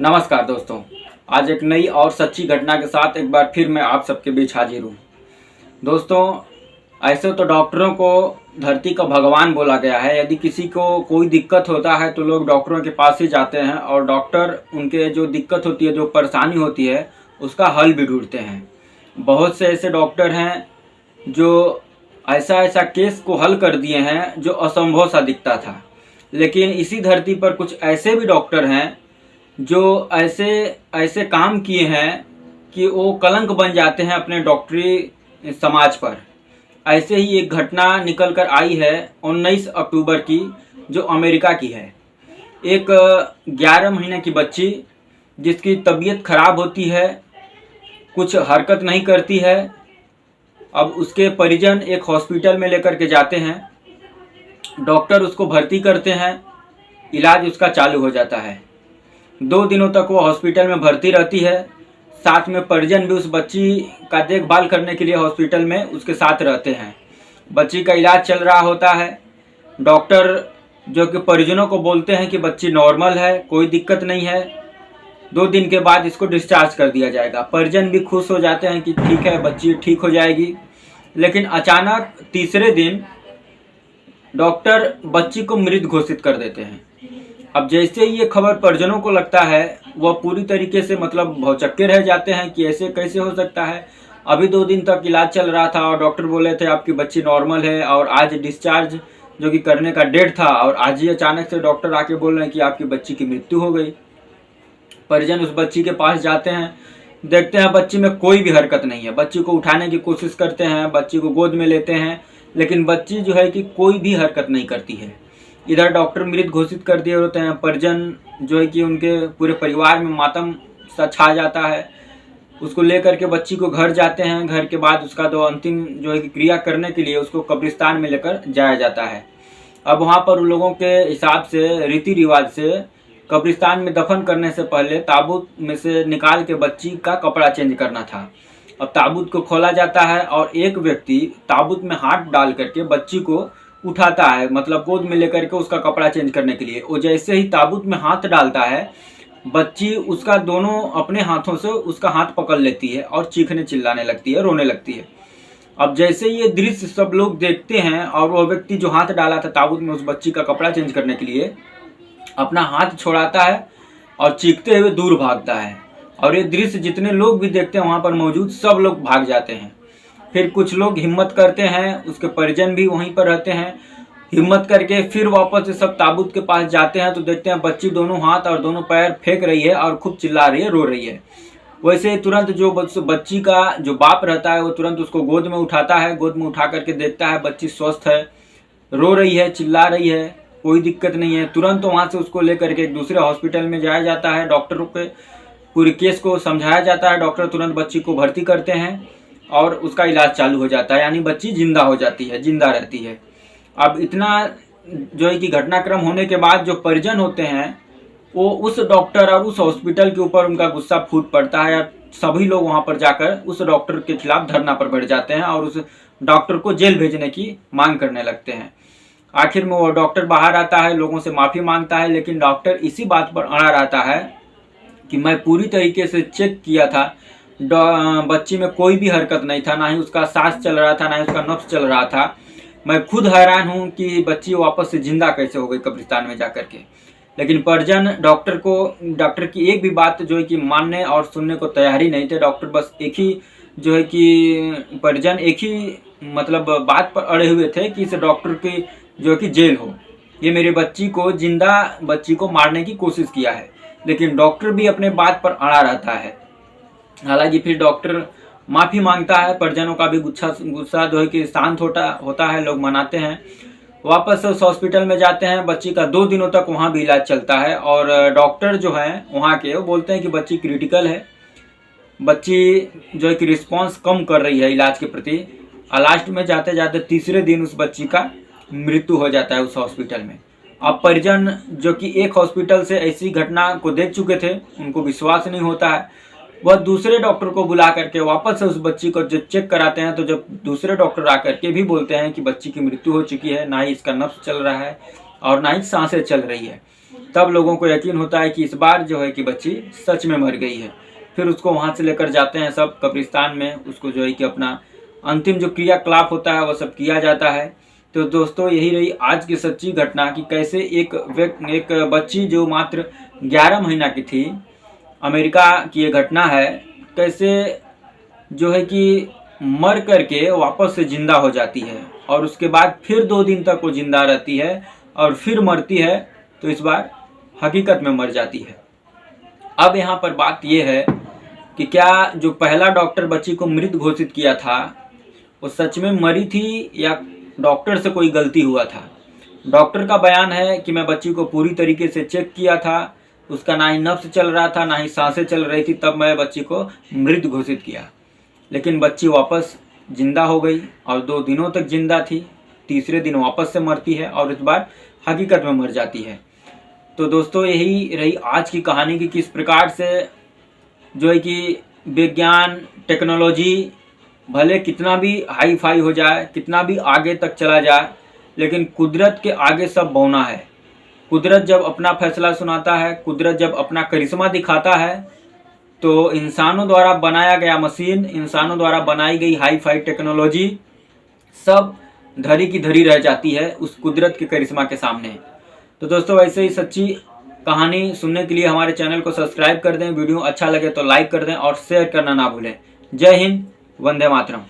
नमस्कार दोस्तों, आज एक नई और सच्ची घटना के साथ एक बार फिर मैं आप सबके बीच हाजिर हूँ। दोस्तों, ऐसे तो डॉक्टरों को धरती का भगवान बोला गया है। यदि किसी को कोई दिक्कत होता है तो लोग डॉक्टरों के पास ही जाते हैं और डॉक्टर उनके जो दिक्कत होती है, जो परेशानी होती है, उसका हल भी ढूंढते हैं। बहुत से ऐसे डॉक्टर हैं जो ऐसा केस को हल कर दिए हैं जो असंभव सा दिखता था। लेकिन इसी धरती पर कुछ ऐसे भी डॉक्टर हैं जो ऐसे ऐसे काम किए हैं कि वो कलंक बन जाते हैं अपने डॉक्टरी समाज पर। ऐसे ही एक घटना निकल कर आई है 19 अक्टूबर की, जो अमेरिका की है। एक 11 महीने की बच्ची जिसकी तबीयत खराब होती है, कुछ हरकत नहीं करती है। अब उसके परिजन एक हॉस्पिटल में लेकर के जाते हैं, डॉक्टर उसको भर्ती करते हैं, इलाज उसका चालू हो जाता है। 2 दिनों तक वो हॉस्पिटल में भर्ती रहती है। साथ में परिजन भी उस बच्ची का देखभाल करने के लिए हॉस्पिटल में उसके साथ रहते हैं। बच्ची का इलाज चल रहा होता है। डॉक्टर जो कि परिजनों को बोलते हैं कि बच्ची नॉर्मल है, कोई दिक्कत नहीं है, 2 दिन के बाद इसको डिस्चार्ज कर दिया जाएगा। परिजन भी खुश हो जाते हैं कि ठीक है, बच्ची ठीक हो जाएगी। लेकिन अचानक तीसरे दिन डॉक्टर बच्ची को मृत घोषित कर देते हैं। अब जैसे ही ये खबर परिजनों को लगता है, वह पूरी तरीके से भौचक्के रह जाते हैं कि ऐसे कैसे हो सकता है। अभी 2 दिन तक इलाज चल रहा था और डॉक्टर बोले थे आपकी बच्ची नॉर्मल है, और आज डिस्चार्ज जो कि करने का डेट था, और आज ही अचानक से डॉक्टर आके बोल रहे हैं कि आपकी बच्ची की मृत्यु हो गई। परिजन उस बच्ची के पास जाते हैं, देखते हैं बच्ची में कोई भी हरकत नहीं है। बच्ची को उठाने की कोशिश करते हैं, बच्ची को गोद में लेते हैं, लेकिन बच्ची जो है कि कोई भी हरकत नहीं करती है। इधर डॉक्टर मृत घोषित कर दिए होते हैं। परिजन जो है कि उनके पूरे परिवार में मातम सा छा जाता है। उसको लेकर के बच्ची को घर जाते हैं। घर के बाद उसका जो अंतिम जो है कि क्रिया करने के लिए उसको कब्रिस्तान में लेकर जाया जाता है। अब वहाँ पर उन लोगों के हिसाब से, रीति रिवाज से, कब्रिस्तान में दफन करने से पहले ताबूत में से निकाल के बच्ची का कपड़ा चेंज करना था। अब ताबूत को खोला जाता है और एक व्यक्ति ताबूत में हाथ डाल करके बच्ची को उठाता है, गोद में लेकर के उसका कपड़ा चेंज करने के लिए। वो जैसे ही ताबूत में हाथ डालता है, बच्ची उसका दोनों अपने हाथों से उसका हाथ पकड़ लेती है और चीखने चिल्लाने लगती है, रोने लगती है। अब जैसे ये दृश्य सब लोग देखते हैं और वो व्यक्ति जो हाथ डाला था ताबूत में उस बच्ची का कपड़ा चेंज करने के लिए, अपना हाथ छोड़ाता है और चीखते हुए दूर भागता है। और ये दृश्य जितने लोग भी देखते हैं, वहाँ पर मौजूद सब लोग भाग जाते हैं। फिर कुछ लोग हिम्मत करते हैं, उसके परिजन भी वहीं पर रहते हैं, हिम्मत करके फिर वापस से सब ताबूत के पास जाते हैं तो देखते हैं बच्ची दोनों हाथ और दोनों पैर फेंक रही है और खूब चिल्ला रही है, रो रही है। वैसे तुरंत जो बच्ची का जो बाप रहता है वो तुरंत उसको गोद में उठाता है। गोद में उठा करके देखता है बच्ची स्वस्थ है, रो रही है, चिल्ला रही है, कोई दिक्कत नहीं है। तुरंत वहाँ से उसको लेकर के एक दूसरे हॉस्पिटल में जाया जाता है। डॉक्टरों के पूरी केस को समझाया जाता है। डॉक्टर तुरंत बच्ची को भर्ती करते हैं और उसका इलाज चालू हो जाता है, यानी बच्ची जिंदा हो जाती है, जिंदा रहती है। अब इतना जो है कि घटनाक्रम होने के बाद जो परिजन होते हैं वो उस डॉक्टर और उस हॉस्पिटल के ऊपर उनका गुस्सा फूट पड़ता है। सभी लोग वहां पर जाकर उस डॉक्टर के खिलाफ धरना पर बैठ जाते हैं और उस डॉक्टर को जेल भेजने की मांग करने लगते हैं। आखिर में वो डॉक्टर बाहर आता है, लोगों से माफ़ी मांगता है, लेकिन डॉक्टर इसी बात पर अड़ा रहता है कि मैं पूरी तरीके से चेक किया था, बच्ची में कोई भी हरकत नहीं था, ना ही उसका सांस चल रहा था, ना ही उसका नब्ज चल रहा था। मैं खुद हैरान हूँ कि बच्ची वापस से जिंदा कैसे हो गई कब्रिस्तान में जाकर के। लेकिन परिजन डॉक्टर की एक भी बात जो है कि मानने और सुनने को तैयार ही नहीं थे। डॉक्टर बस एक ही जो है कि परिजन एक ही बात पर अड़े हुए थे कि इस डॉक्टर की जो कि जेल हो। ये मेरी बच्ची को, जिंदा बच्ची को मारने की कोशिश किया है। लेकिन डॉक्टर भी अपने बात पर अड़ा रहता है। हालांकि फिर डॉक्टर माफ़ी मांगता है, परिजनों का भी गुस्सा जो है कि शांत होता है, लोग मनाते हैं। वापस उस हॉस्पिटल में जाते हैं। बच्ची का 2 दिनों तक वहाँ भी इलाज चलता है और डॉक्टर जो हैं वहाँ के, वो बोलते हैं कि बच्ची क्रिटिकल है, बच्ची जो है कि रिस्पॉन्स कम कर रही है इलाज के प्रति। लास्ट में जाते जाते तीसरे दिन उस बच्ची का मृत्यु हो जाता है उस हॉस्पिटल में। अब परिजन जो कि एक हॉस्पिटल से ऐसी घटना को देख चुके थे, उनको विश्वास नहीं होता है। वह दूसरे डॉक्टर को बुला करके वापस से उस बच्ची को जब चेक कराते हैं तो जब दूसरे डॉक्टर आकर के भी बोलते हैं कि बच्ची की मृत्यु हो चुकी है, ना ही इसका नब्ज चल रहा है और ना ही सांसें चल रही है। तब लोगों को यकीन होता है कि इस बार जो है कि बच्ची सच में मर गई है। फिर उसको वहाँ से लेकर जाते हैं सब कब्रिस्तान में, उसको जो है कि अपना अंतिम जो क्रियाकलाप होता है वो सब किया जाता है। तो दोस्तों यही रही आज की सच्ची घटना कि कैसे एक बच्ची जो मात्र 11 महीना की थी, अमेरिका की ये घटना है, कैसे जो है कि मर करके वापस से जिंदा हो जाती है और उसके बाद फिर 2 दिन तक वो जिंदा रहती है और फिर मरती है, तो इस बार हकीकत में मर जाती है। अब यहाँ पर बात ये है कि क्या जो पहला डॉक्टर बच्ची को मृत घोषित किया था वो सच में मरी थी या डॉक्टर से कोई गलती हुआ था। डॉक्टर का बयान है कि मैं बच्ची को पूरी तरीके से चेक किया था, उसका ना ही नब्ज चल रहा था ना ही सांसें चल रही थी, तब मैं बच्ची को मृत घोषित किया। लेकिन बच्ची वापस जिंदा हो गई और 2 दिनों तक जिंदा थी, तीसरे दिन वापस से मरती है और इस बार हकीकत में मर जाती है। तो दोस्तों यही रही आज की कहानी कि किस प्रकार से जो है कि विज्ञान टेक्नोलॉजी भले कितना भी हाई फाई हो जाए, कितना भी आगे तक चला जाए, लेकिन कुदरत के आगे सब बौना है। कुदरत जब अपना फैसला सुनाता है, कुदरत जब अपना करिश्मा दिखाता है, तो इंसानों द्वारा बनाया गया मशीन, इंसानों द्वारा बनाई गई हाई फाई टेक्नोलॉजी सब धरी की धरी रह जाती है उस कुदरत के करिश्मा के सामने। तो दोस्तों ऐसे ही सच्ची कहानी सुनने के लिए हमारे चैनल को सब्सक्राइब कर दें, वीडियो अच्छा लगे तो लाइक कर दें और शेयर करना ना भूलें। जय हिंद, वंदे मातरम।